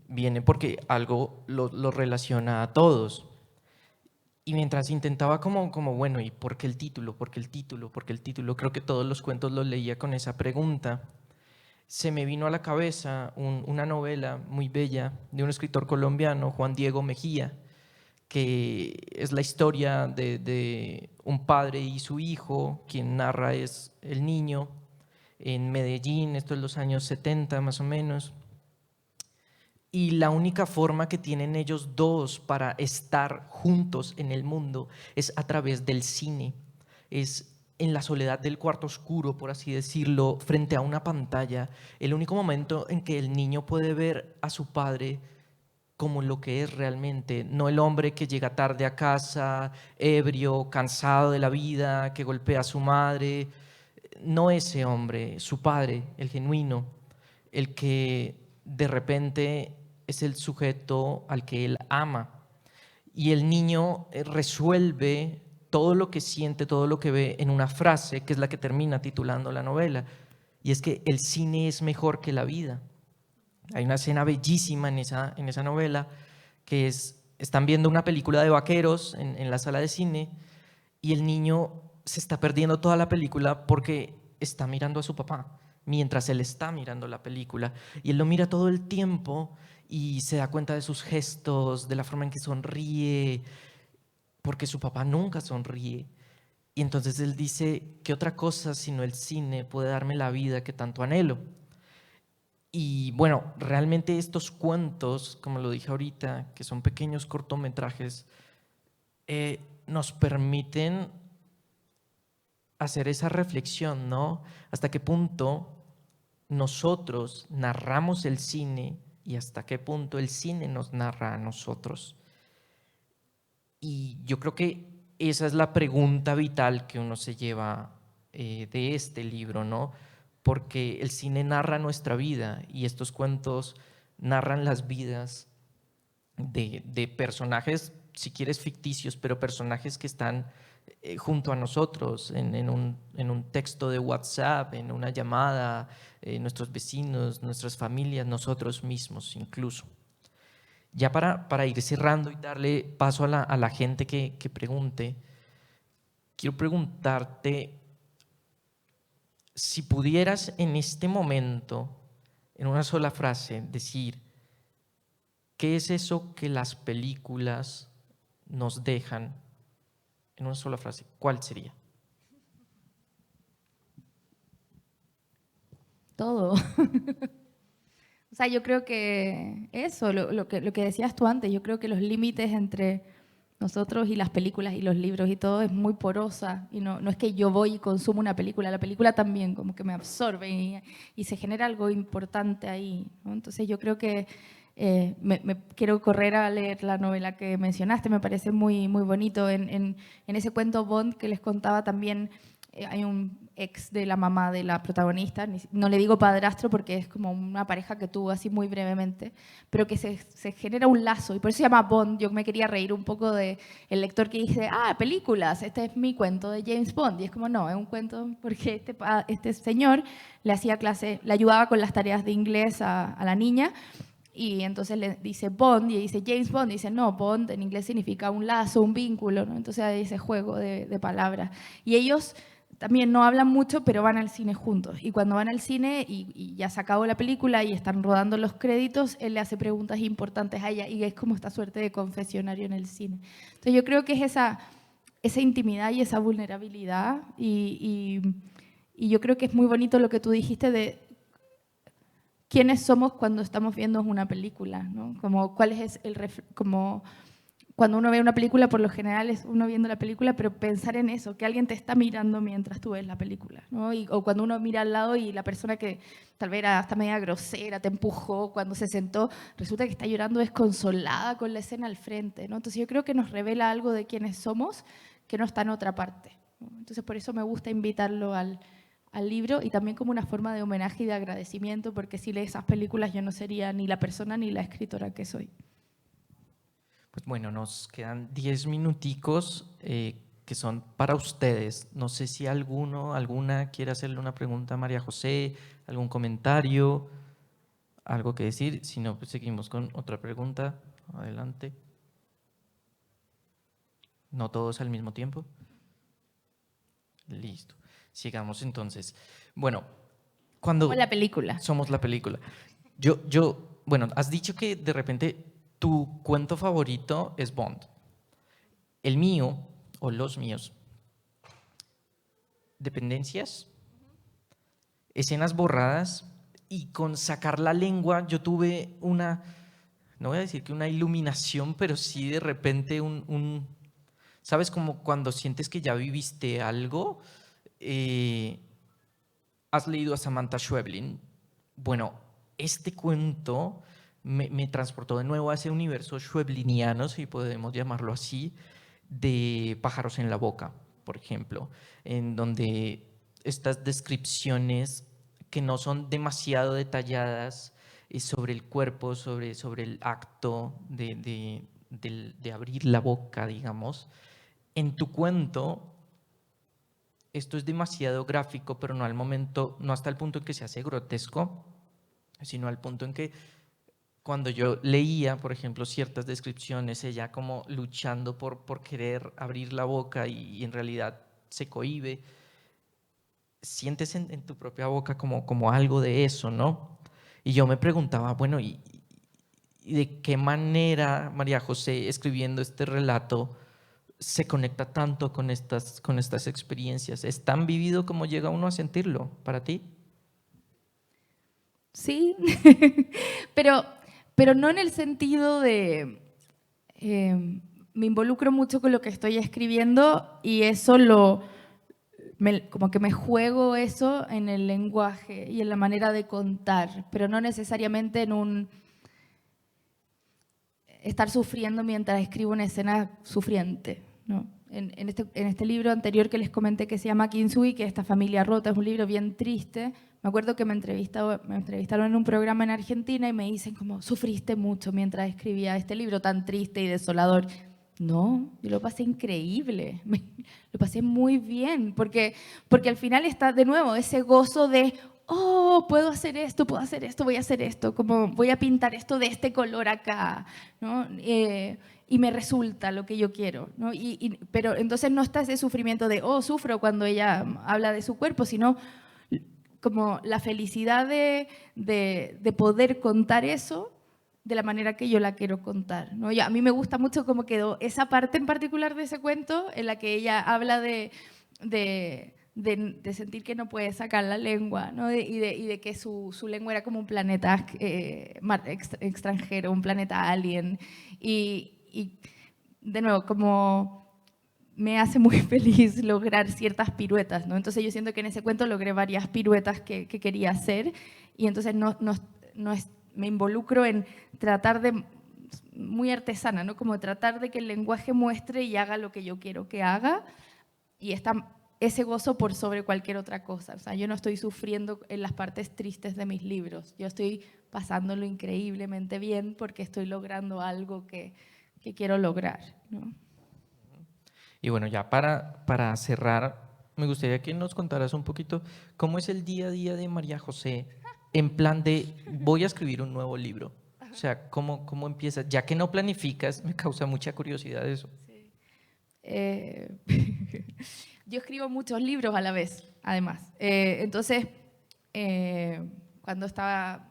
Speaker 2: Viene porque algo lo relaciona a todos. Y mientras intentaba como bueno, ¿y por qué el título? ¿Por qué el título? ¿Por qué el título? Creo que todos los cuentos los leía con esa pregunta. Se me vino a la cabeza una novela muy bella de un escritor colombiano, Juan Diego Mejía, que es la historia de un padre y su hijo. Quien narra es el niño en Medellín, esto es los años 70 más o menos, y la única forma que tienen ellos dos para estar juntos en el mundo es a través del cine, es en la soledad del cuarto oscuro, por así decirlo, frente a una pantalla, el único momento en que el niño puede ver a su padre como lo que es realmente, no el hombre que llega tarde a casa, ebrio, cansado de la vida, que golpea a su madre, no ese hombre, su padre, el genuino, el que de repente es el sujeto al que él ama. Y el niño resuelve todo lo que siente, todo lo que ve en una frase que es la que termina titulando la novela. Y es que el cine es mejor que la vida. Hay una escena bellísima en esa novela que están viendo una película de vaqueros en la sala de cine y el niño se está perdiendo toda la película porque está mirando a su papá mientras él está mirando la película, y él lo mira todo el tiempo y se da cuenta de sus gestos, de la forma en que sonríe, porque su papá nunca sonríe. Y entonces él dice, ¿qué otra cosa sino el cine puede darme la vida que tanto anhelo? Y bueno, realmente estos cuentos, como lo dije ahorita, que son pequeños cortometrajes, nos permiten hacer esa reflexión, ¿no? Hasta qué punto nosotros narramos el cine y hasta qué punto el cine nos narra a nosotros. Y yo creo que esa es la pregunta vital que uno se lleva de este libro, ¿no? Porque el cine narra nuestra vida y estos cuentos narran las vidas de personajes, si quieres ficticios, pero personajes que están junto a nosotros en un texto de WhatsApp, en una llamada, nuestros vecinos, nuestras familias, nosotros mismos incluso. Ya para ir cerrando y darle paso a la gente que pregunte, quiero preguntarte si pudieras en este momento, en una sola frase, decir ¿qué es eso que las películas nos dejan? En una sola frase, ¿cuál sería?
Speaker 3: Todo. O sea, yo creo que eso, lo que decías tú antes, yo creo que los límites entre nosotros y las películas y los libros y todo es muy porosa. Y no es que yo voy y consumo una película, la película también como que me absorbe y se genera algo importante ahí, ¿no? Entonces yo creo que me quiero correr a leer la novela que mencionaste, me parece muy, muy bonito. En ese cuento Bond que les contaba también hay un ex de la mamá de la protagonista, no le digo padrastro porque es como una pareja que tuvo así muy brevemente, pero que se genera un lazo y por eso se llama Bond. Yo me quería reír un poco del lector que dice, películas, este es mi cuento de James Bond. Y es como, no, es un cuento porque este señor le hacía clase, le ayudaba con las tareas de inglés a la niña. Y entonces le dice Bond y dice James Bond y dice no, Bond en inglés significa un lazo, un vínculo, ¿no? Entonces hay ese juego de palabras. Y ellos también no hablan mucho, pero van al cine juntos. Y cuando van al cine y ya se acabó la película y están rodando los créditos, él le hace preguntas importantes a ella y es como esta suerte de confesionario en el cine. Entonces yo creo que es esa intimidad y esa vulnerabilidad y yo creo que es muy bonito lo que tú dijiste de quiénes somos cuando estamos viendo una película, ¿no? Como cuál es como cuando uno ve una película, por lo general es uno viendo la película, pero pensar en eso, que alguien te está mirando mientras tú ves la película, ¿no? O cuando uno mira al lado y la persona que tal vez era hasta media grosera, te empujó cuando se sentó, resulta que está llorando desconsolada con la escena al frente, ¿no? Entonces yo creo que nos revela algo de quiénes somos que no está en otra parte, ¿no? Entonces por eso me gusta invitarlo al libro y también como una forma de homenaje y de agradecimiento, porque si lee esas películas yo no sería ni la persona ni la escritora que soy.
Speaker 2: Pues bueno, nos quedan 10 minuticos que son para ustedes. No sé si alguna quiere hacerle una pregunta a María José, algún comentario, algo que decir. Si no, pues seguimos con otra pregunta. Adelante. ¿No todos al mismo tiempo? Listo. Sigamos entonces. Bueno, cuando...
Speaker 3: Somos la película.
Speaker 2: Somos la película. Bueno, has dicho que de repente tu cuento favorito es Bond. El mío, o los míos, dependencias, escenas borradas y con sacar la lengua yo tuve no voy a decir que una iluminación, pero sí de repente ¿sabes? Como cuando sientes que ya viviste algo. ¿Has leído a Samantha Schweblin? Bueno, este cuento me transportó de nuevo a ese universo schwebliniano, si podemos llamarlo así, de Pájaros en la boca, por ejemplo, en donde estas descripciones que no son demasiado detalladas sobre el cuerpo, sobre el acto de abrir la boca, digamos. En tu cuento, esto es demasiado gráfico, pero no hasta el punto en que se hace grotesco, sino al punto en que cuando yo leía, por ejemplo, ciertas descripciones, ella como luchando por querer abrir la boca y en realidad se cohíbe, sientes en tu propia boca como algo de eso, ¿no? Y yo me preguntaba, bueno, ¿y de qué manera María José, escribiendo este relato, se conecta tanto con estas experiencias? ¿Es tan vivido como llega uno a sentirlo para ti?
Speaker 3: Sí, pero no en el sentido de... me involucro mucho con lo que estoy escribiendo y eso como que me juego eso en el lenguaje y en la manera de contar, pero no necesariamente en estar sufriendo mientras escribo una escena sufriente, ¿no? en este libro anterior que les comenté que se llama Kintsugi, que es esta familia rota, es un libro bien triste. Me acuerdo que me entrevistaron en un programa en Argentina y me dicen como, sufriste mucho mientras escribía este libro tan triste y desolador. No, yo lo pasé increíble, lo pasé muy bien, porque al final está de nuevo ese gozo de, oh, puedo hacer esto, voy a hacer esto, como voy a pintar esto de este color acá, ¿no? Y me resulta lo que yo quiero, ¿no? Pero entonces no está ese sufrimiento de, oh, sufro cuando ella habla de su cuerpo, sino como la felicidad de poder contar eso de la manera que yo la quiero contar, ¿no? Y a mí me gusta mucho cómo quedó esa parte en particular de ese cuento en la que ella habla de sentir que no puede sacar la lengua, ¿no? Y de que su lengua era como un planeta extranjero, un planeta alien. Y de nuevo, como me hace muy feliz lograr ciertas piruetas, ¿no? Entonces yo siento que en ese cuento logré varias piruetas que quería hacer y entonces me involucro en tratar de, muy artesana, ¿no? Como tratar de que el lenguaje muestre y haga lo que yo quiero que haga y está ese gozo por sobre cualquier otra cosa. O sea, yo no estoy sufriendo en las partes tristes de mis libros, yo estoy pasándolo increíblemente bien porque estoy logrando algo que quiero lograr, ¿no?
Speaker 2: Y bueno, ya para cerrar, me gustaría que nos contaras un poquito cómo es el día a día de María José en plan de voy a escribir un nuevo libro. O sea, ¿cómo empiezas? Ya que no planificas, me causa mucha curiosidad eso.
Speaker 3: Sí. Yo escribo muchos libros a la vez, además. Entonces, cuando estaba...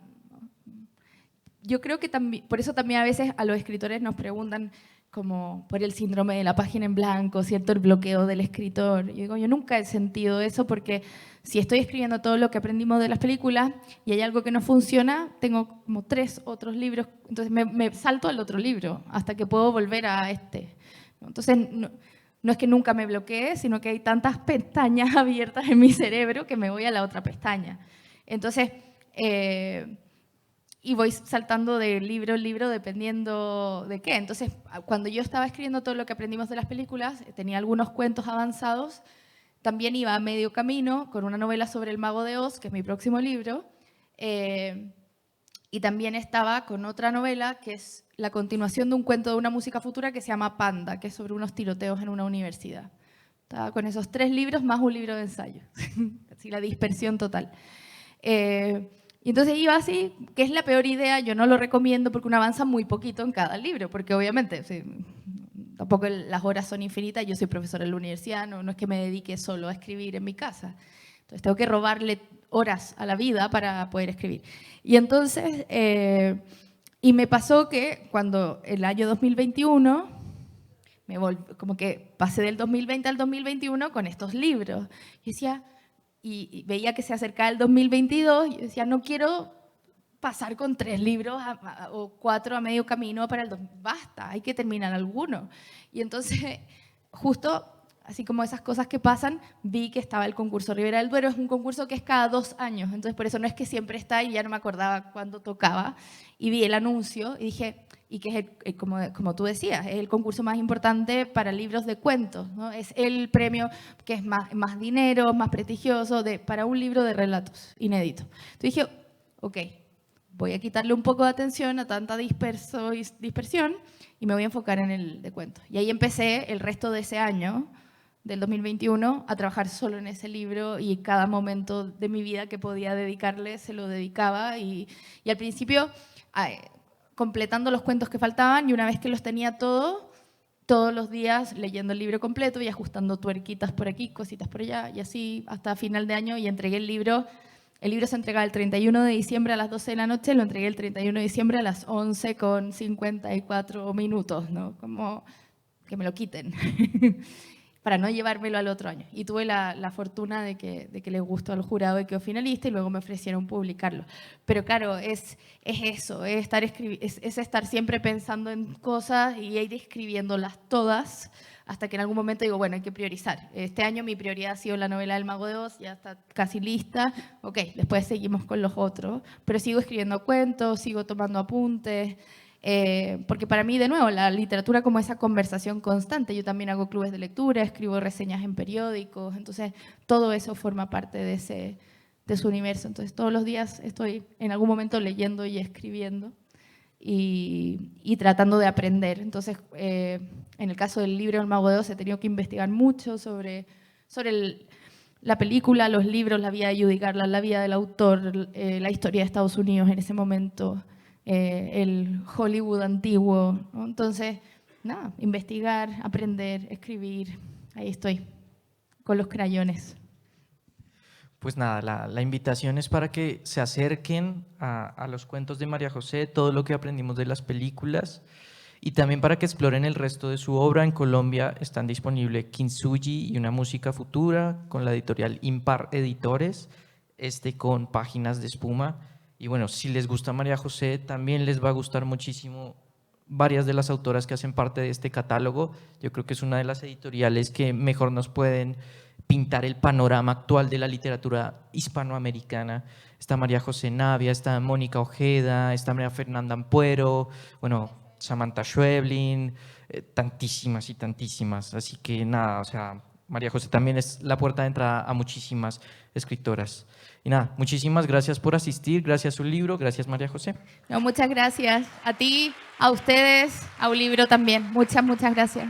Speaker 3: Yo creo que también, por eso también a veces a los escritores nos preguntan como por el síndrome de la página en blanco, ¿cierto? El bloqueo del escritor. Yo digo, yo nunca he sentido eso porque si estoy escribiendo todo lo que aprendimos de las películas y hay algo que no funciona, tengo como 3 otros libros, entonces me salto al otro libro hasta que puedo volver a este. Entonces, no es que nunca me bloquee, sino que hay tantas pestañas abiertas en mi cerebro que me voy a la otra pestaña. Entonces, y voy saltando de libro en libro dependiendo de qué. Entonces, cuando yo estaba escribiendo todo lo que aprendimos de las películas, tenía algunos cuentos avanzados, también iba a medio camino con una novela sobre el Mago de Oz, que es mi próximo libro, y también estaba con otra novela que es la continuación de un cuento de una música futura que se llama Panda, que es sobre unos tiroteos en una universidad. Estaba con esos 3 libros más un libro de ensayo, así la dispersión total. Y entonces iba así, que es la peor idea, yo no lo recomiendo porque uno avanza muy poquito en cada libro, porque obviamente tampoco las horas son infinitas, yo soy profesora en la universidad, no es que me dedique solo a escribir en mi casa. Entonces tengo que robarle horas a la vida para poder escribir. Y entonces, y me pasó que cuando el año 2021, como que pasé del 2020 al 2021 con estos libros. Y decía... Y veía que se acercaba el 2022 y decía, no quiero pasar con 3 libros o 4 a medio camino para el... Basta, hay que terminar alguno. Y entonces, justo así como esas cosas que pasan, vi que estaba el concurso Ribera del Duero. Es un concurso que es cada 2 años, entonces por eso no es que siempre está y ya no me acordaba cuándo tocaba. Y vi el anuncio y dije... y que es, como tú decías, es el concurso más importante para libros de cuentos, ¿no? Es el premio que es más dinero, más prestigioso para un libro de relatos inédito. Entonces dije, ok, voy a quitarle un poco de atención a tanta dispersión y me voy a enfocar en el de cuentos. Y ahí empecé el resto de ese año, del 2021, a trabajar solo en ese libro y cada momento de mi vida que podía dedicarle se lo dedicaba y al principio... completando los cuentos que faltaban y una vez que los tenía todos los días leyendo el libro completo y ajustando tuerquitas por aquí, cositas por allá y así hasta final de año y entregué el libro. El libro se entregaba el 31 de diciembre a las 12 de la noche, lo entregué el 31 de diciembre a las 11:54 minutos, ¿no? Como que me lo quiten. Para no llevármelo al otro año. Y tuve la fortuna de que les gustó al jurado y quedó finalista y luego me ofrecieron publicarlo. Pero claro, es eso, es estar siempre pensando en cosas y ir escribiéndolas todas hasta que en algún momento digo, bueno, hay que priorizar. Este año mi prioridad ha sido la novela del Mago de Oz, ya está casi lista. Ok, después seguimos con los otros. Pero sigo escribiendo cuentos, sigo tomando apuntes. Porque para mí, de nuevo, la literatura como esa conversación constante. Yo también hago clubes de lectura, escribo reseñas en periódicos, entonces todo eso forma parte de su universo. Entonces todos los días estoy en algún momento leyendo y escribiendo y tratando de aprender. Entonces, en el caso del libro El Mago de Oz he tenido que investigar mucho sobre la película, los libros, la vida de Judy Garland, la vida del autor, la historia de Estados Unidos en ese momento, el Hollywood antiguo, ¿no? Entonces, nada, investigar, aprender, escribir, ahí estoy, con los crayones.
Speaker 2: Pues nada, la invitación es para que se acerquen a los cuentos de María José, todo lo que aprendimos de las películas, y también para que exploren el resto de su obra. En Colombia están disponibles Kintsugi y Una música futura, con la editorial Impar Editores, con Páginas de espuma. Y bueno, si les gusta María José, también les va a gustar muchísimo varias de las autoras que hacen parte de este catálogo. Yo creo que es una de las editoriales que mejor nos pueden pintar el panorama actual de la literatura hispanoamericana. Está María José Navia, está Mónica Ojeda, está María Fernanda Ampuero, bueno, Samantha Schweblin, tantísimas y tantísimas. Así que nada, o sea, María José también es la puerta de entrada a muchísimas escritoras. Y nada, muchísimas gracias por asistir, gracias a su libro, gracias María José.
Speaker 3: No, muchas gracias a ti, a ustedes, a un libro también. Muchas, muchas gracias.